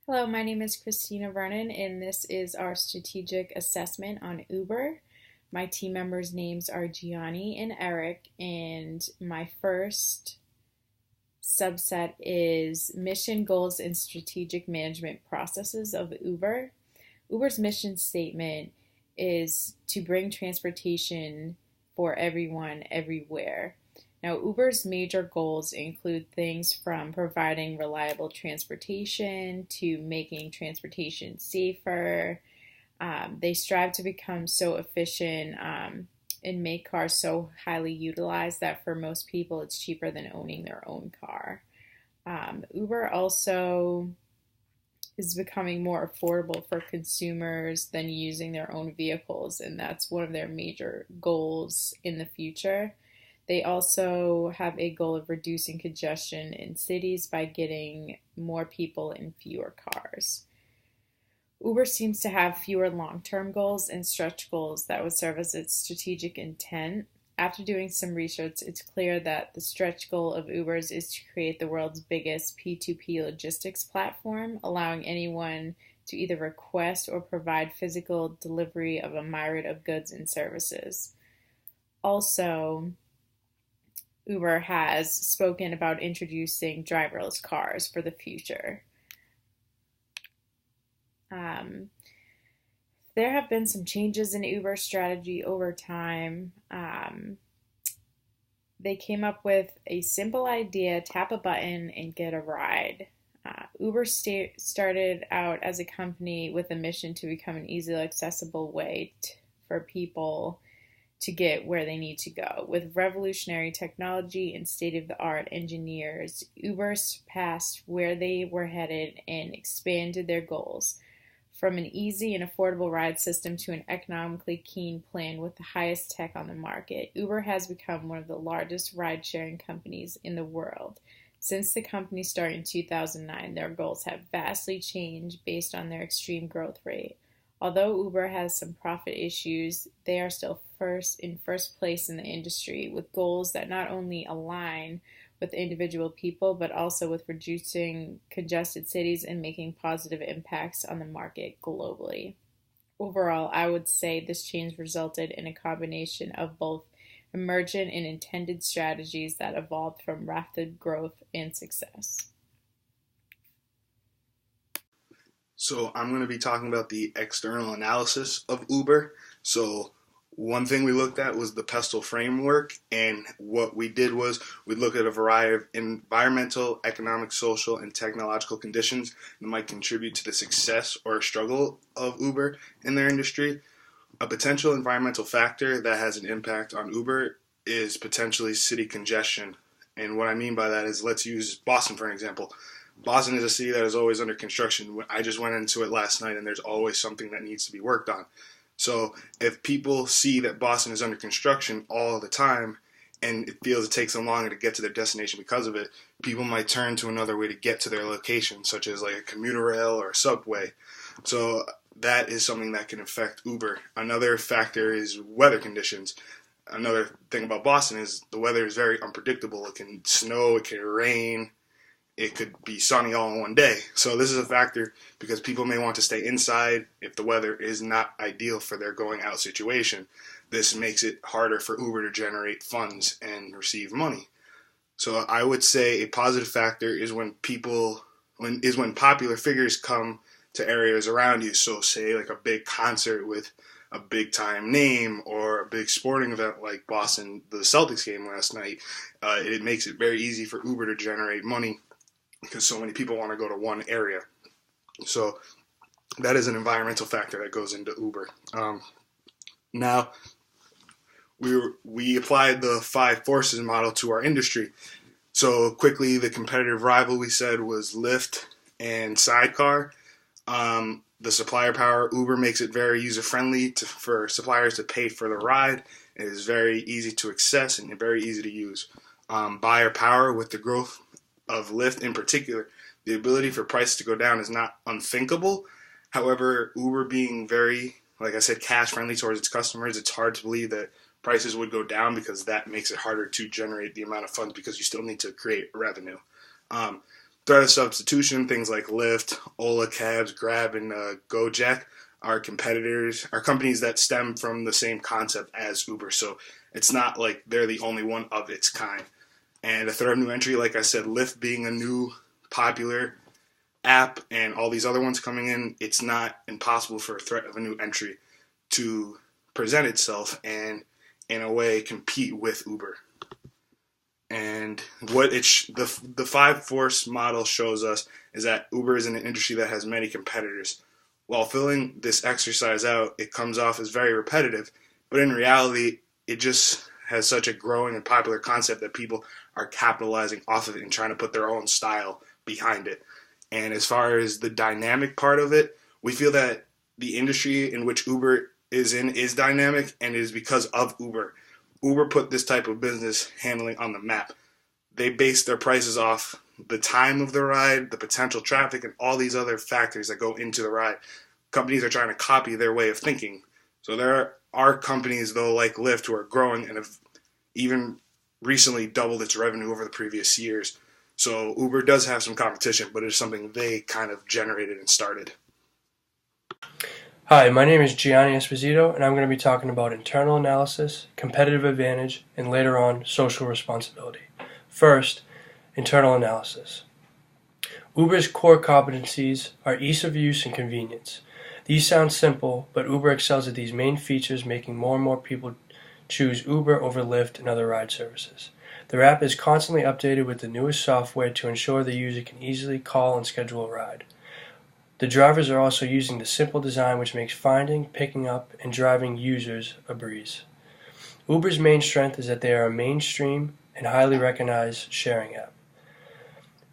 Hello, my name is Christina Vernon, and this is our strategic assessment on Uber. My team members' names are Gianni and Eric, and my first subset is mission, goals, and strategic management processes of Uber. Uber's mission statement is to bring transportation for everyone, everywhere. Now, Uber's major goals include things from providing reliable transportation to making transportation safer. They strive to become so efficient and make cars so highly utilized that for most people it's cheaper than owning their own car. Uber also is becoming more affordable for consumers than using their own vehicles, and that's one of their major goals in the future. They also have a goal of reducing congestion in cities by getting more people in fewer cars. Uber seems to have fewer long-term goals and stretch goals that would serve as its strategic intent. After doing some research, it's clear that the stretch goal of Uber's is to create the world's biggest P2P logistics platform, allowing anyone to either request or provide physical delivery of a myriad of goods and services. Also, Uber has spoken about introducing driverless cars for the future. There have been some changes in Uber's strategy over time. They came up with a simple idea: tap a button and get a ride. Uber started out as a company with a mission to become an easily accessible way for people to get where they need to go. With revolutionary technology and state-of-the-art engineers, Uber surpassed where they were headed and expanded their goals. From an easy and affordable ride system to an economically keen plan with the highest tech on the market, Uber has become one of the largest ride-sharing companies in the world. Since the company's start in 2009, their goals have vastly changed based on their extreme growth rate. Although Uber has some profit issues, they are still in first place in the industry, with goals that not only align with individual people but also with reducing congested cities and making positive impacts on the market globally. Overall, I would say this change resulted in a combination of both emergent and intended strategies that evolved from rapid growth and success. So I'm going to be talking about the external analysis of Uber. So one thing we looked at was the PESTLE framework, and what we did was we looked at a variety of environmental, economic, social, and technological conditions that might contribute to the success or struggle of Uber in their industry. A potential environmental factor that has an impact on Uber is potentially city congestion. And what I mean by that is, let's use Boston for an example. Boston is a city that is always under construction. I just went into it last night, and there's always something that needs to be worked on. So if people see that Boston is under construction all the time and it feels it takes them longer to get to their destination because of it, people might turn to another way to get to their location, such as like a commuter rail or a subway. So that is something that can affect Uber. Another factor is weather conditions. Another thing about Boston is the weather is very unpredictable. It can snow, it can rain, it could be sunny all in one day. So this is a factor because people may want to stay inside if the weather is not ideal for their going out situation. This makes it harder for Uber to generate funds and receive money. So I would say a positive factor is when popular figures come to areas around you. So say like a big concert with a big time name or a big sporting event like Boston, the Celtics game last night, it makes it very easy for Uber to generate money because so many people want to go to one area. So that is an environmental factor that goes into Uber. Now, we applied the 5 forces model to our industry. So quickly, the competitive rival we said was Lyft and Sidecar. The supplier power, Uber makes it very user-friendly for suppliers to pay for the ride. It is very easy to access and very easy to use. Buyer power, with the growth of Lyft in particular, the ability for prices to go down is not unthinkable. However, Uber being very, like I said, cash friendly towards its customers, it's hard to believe that prices would go down because that makes it harder to generate the amount of funds because you still need to create revenue. threat of substitution, things like Lyft, Ola Cabs, Grab, and Gojek are competitors, are companies that stem from the same concept as Uber. So it's not like they're the only one of its kind. And a threat of new entry, like I said, Lyft being a new popular app and all these other ones coming in, it's not impossible for a threat of a new entry to present itself and in a way compete with Uber. And what the five force model shows us is that Uber is in an industry that has many competitors. While filling this exercise out, it comes off as very repetitive, but in reality, it just has such a growing and popular concept that people are capitalizing off of it and trying to put their own style behind it. And as far as the dynamic part of it, we feel that the industry in which Uber is in is dynamic, and it is because of Uber. Uber put this type of business handling on the map. They base their prices off the time of the ride, the potential traffic, and all these other factors that go into the ride. Companies are trying to copy their way of thinking. So there are companies, though, like Lyft, who are growing and have even recently doubled its revenue over the previous years. So Uber does have some competition, but it's something they kind of generated and started. Hi, my name is Gianni Esposito, and I'm going to be talking about internal analysis, competitive advantage, and later on, social responsibility. First, internal analysis. Uber's core competencies are ease of use and convenience. These sound simple, but Uber excels at these main features, making more and more people choose Uber over Lyft and other ride services. Their app is constantly updated with the newest software to ensure the user can easily call and schedule a ride. The drivers are also using the simple design, which makes finding, picking up, and driving users a breeze. Uber's main strength is that they are a mainstream and highly recognized sharing app.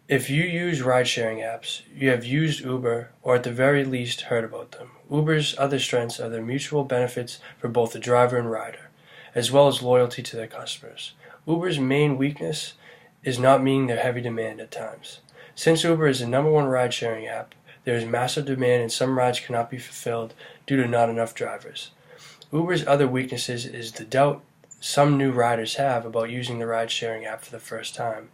If you use ride-sharing apps, you have used Uber, or at the very least heard about them. Uber's other strengths are their mutual benefits for both the driver and rider, as well as loyalty to their customers. Uber's main weakness is not meeting their heavy demand at times. Since Uber is the #1 ride-sharing app, there is massive demand and some rides cannot be fulfilled due to not enough drivers. Uber's other weaknesses is the doubt some new riders have about using the ride-sharing app for the first time.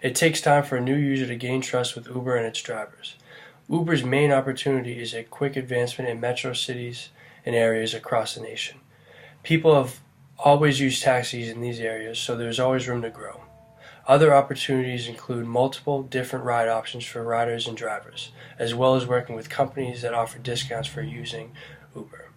It takes time for a new user to gain trust with Uber and its drivers. Uber's main opportunity is a quick advancement in metro cities and areas across the nation. People have always used taxis in these areas, so there is always room to grow. Other opportunities include multiple different ride options for riders and drivers, as well as working with companies that offer discounts for using Uber.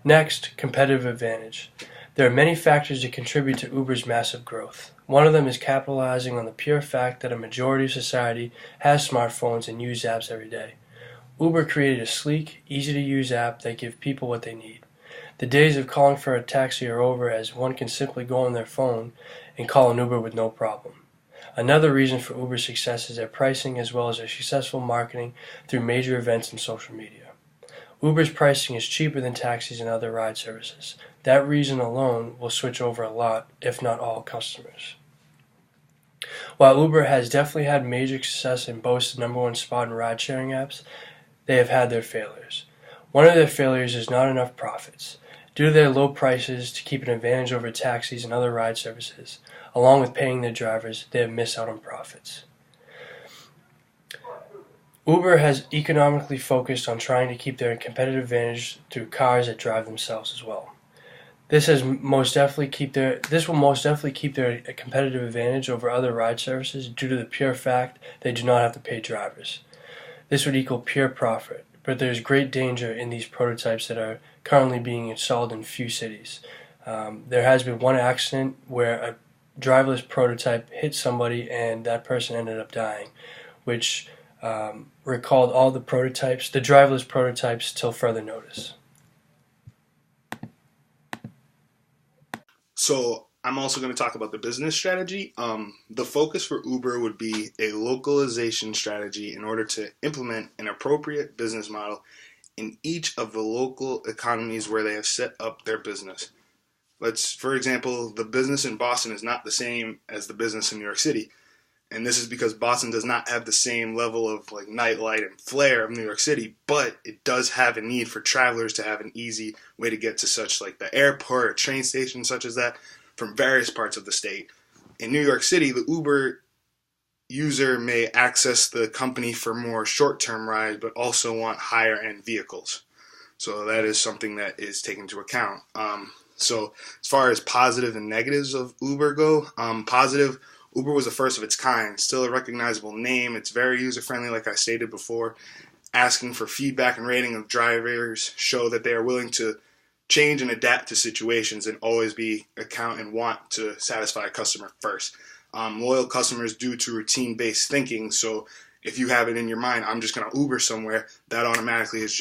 Next, competitive advantage. There are many factors that contribute to Uber's massive growth. One of them is capitalizing on the pure fact that a majority of society has smartphones and use apps every day. Uber created a sleek, easy-to-use app that gives people what they need. The days of calling for a taxi are over, as one can simply go on their phone and call an Uber with no problem. Another reason for Uber's success is their pricing, as well as their successful marketing through major events and social media. Uber's pricing is cheaper than taxis and other ride services. That reason alone will switch over a lot, if not all, customers. While Uber has definitely had major success and boasts the #1 spot in ride-sharing apps, they have had their failures. One of their failures is not enough profits. Due to their low prices to keep an advantage over taxis and other ride services, along with paying their drivers, they have missed out on profits. Uber has economically focused on trying to keep their competitive advantage through cars that drive themselves as well. This will most definitely keep their competitive advantage over other ride services due to the pure fact they do not have to pay drivers. This would equal pure profit, but there is great danger in these prototypes that are currently being installed in few cities. There has been one accident where a driverless prototype hit somebody and that person ended up dying, which recalled all the driverless prototypes till further notice. So I'm also going to talk about the business strategy. The focus for Uber would be a localization strategy in order to implement an appropriate business model in each of the local economies where they have set up their business. For example, the business in Boston is not the same as the business in New York City. And this is because Boston does not have the same level of nightlight and flair of New York City, but it does have a need for travelers to have an easy way to get to such the airport or train station such as that from various parts of the state. In New York City, the Uber user may access the company for more short-term rides, but also want higher-end vehicles. So that is something that is taken into account. So as far as positive and negatives of Uber go, positive, Uber was the first of its kind, still a recognizable name. It's very user-friendly, like I stated before. Asking for feedback and rating of drivers show that they are willing to change and adapt to situations and always be account and want to satisfy a customer first. Loyal customers due to routine-based thinking, so if you have it in your mind, I'm just going to Uber somewhere, that automatically is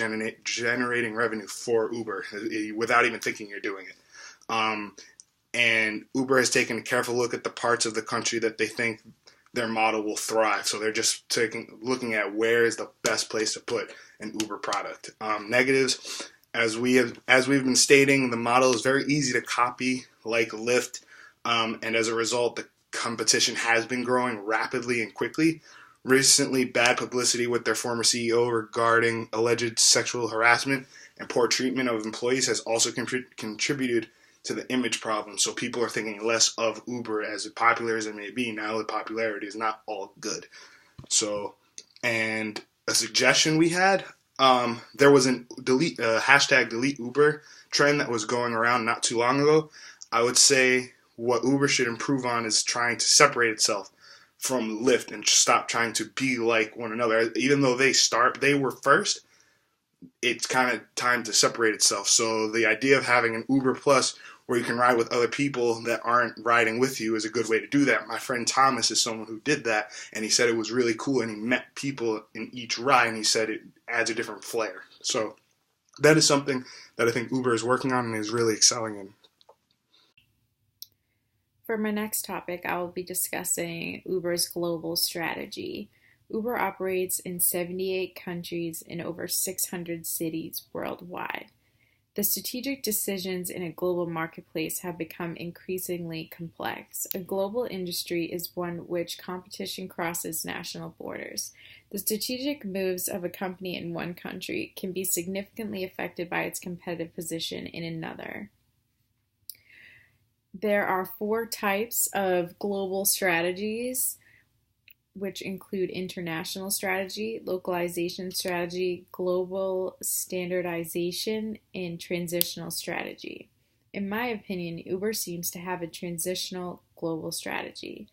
generating revenue for Uber without even thinking you're doing it. And Uber has taken a careful look at the parts of the country that they think their model will thrive. So they're just looking at where is the best place to put an Uber product. Negatives, as we've been stating, the model is very easy to copy, like Lyft, and as a result, the competition has been growing rapidly and quickly. Recently, bad publicity with their former CEO regarding alleged sexual harassment and poor treatment of employees has also contributed to the image problem. So people are thinking less of Uber, as popular as it may be. Now the popularity is not all good. So, and a suggestion we had, there was a hashtag delete Uber trend that was going around not too long ago. I would say what Uber should improve on is trying to separate itself from Lyft and stop trying to be like one another. Even though they were first, it's kind of time to separate itself. So the idea of having an Uber Plus where you can ride with other people that aren't riding with you is a good way to do that. My friend Thomas is someone who did that, and he said it was really cool, and he met people in each ride, and he said it adds a different flair. So that is something that I think Uber is working on and is really excelling in. For my next topic, I will be discussing Uber's global strategy. Uber operates in 78 countries in over 600 cities worldwide. The strategic decisions in a global marketplace have become increasingly complex. A global industry is one which competition crosses national borders. The strategic moves of a company in one country can be significantly affected by its competitive position in another. There are 4 types of global strategies, which include international strategy, localization strategy, global standardization, and transitional strategy. In my opinion, Uber seems to have a transitional global strategy.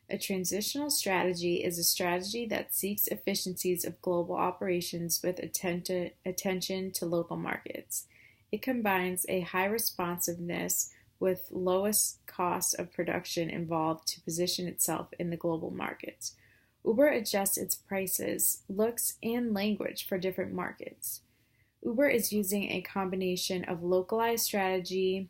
A transitional strategy is a strategy that seeks efficiencies of global operations with attention to local markets. It combines a high responsiveness with lowest cost of production involved to position itself in the global markets. Uber adjusts its prices, looks, and language for different markets. Uber is using a combination of localized strategy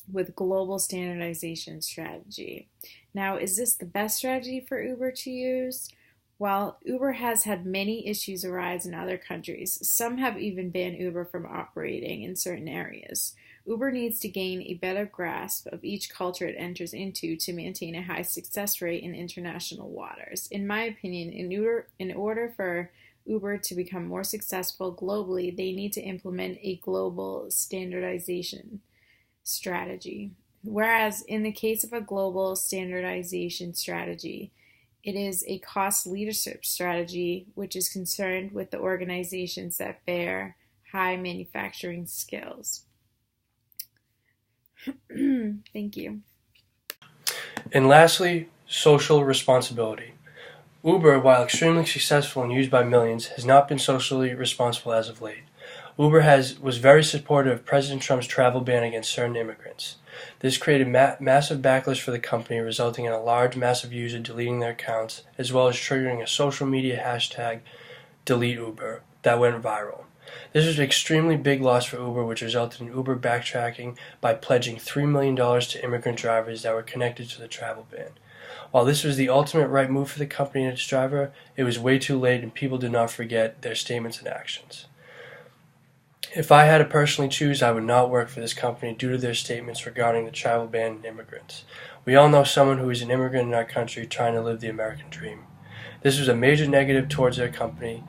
with global standardization strategy. Now, is this the best strategy for Uber to use? While Uber has had many issues arise in other countries, some have even banned Uber from operating in certain areas. Uber needs to gain a better grasp of each culture it enters into to maintain a high success rate in international waters. In my opinion, in order for Uber to become more successful globally, they need to implement a global standardization strategy. Whereas in the case of a global standardization strategy, it is a cost leadership strategy which is concerned with the organizations that bear high manufacturing skills. Thank you. And lastly, social responsibility. Uber, while extremely successful and used by millions, has not been socially responsible as of late. Uber was very supportive of President Trump's travel ban against certain immigrants. This created massive backlash for the company, resulting in a large mass of users deleting their accounts, as well as triggering a social media hashtag, Delete Uber, that went viral. This was an extremely big loss for Uber, which resulted in Uber backtracking by pledging $3 million to immigrant drivers that were connected to the travel ban. While this was the ultimate right move for the company and its driver, it was way too late and people did not forget their statements and actions. If I had to personally choose, I would not work for this company due to their statements regarding the travel ban and immigrants. We all know someone who is an immigrant in our country trying to live the American dream. This was a major negative towards their company.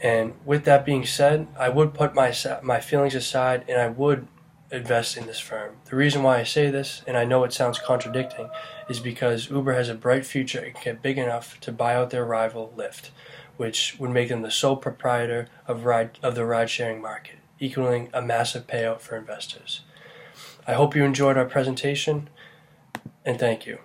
And with that being said, I would put my feelings aside and I would invest in this firm. The reason why I say this, and I know it sounds contradicting, is because Uber has a bright future and can get big enough to buy out their rival Lyft, which would make them the sole proprietor of the ride-sharing market, equaling a massive payout for investors. I hope you enjoyed our presentation, and thank you.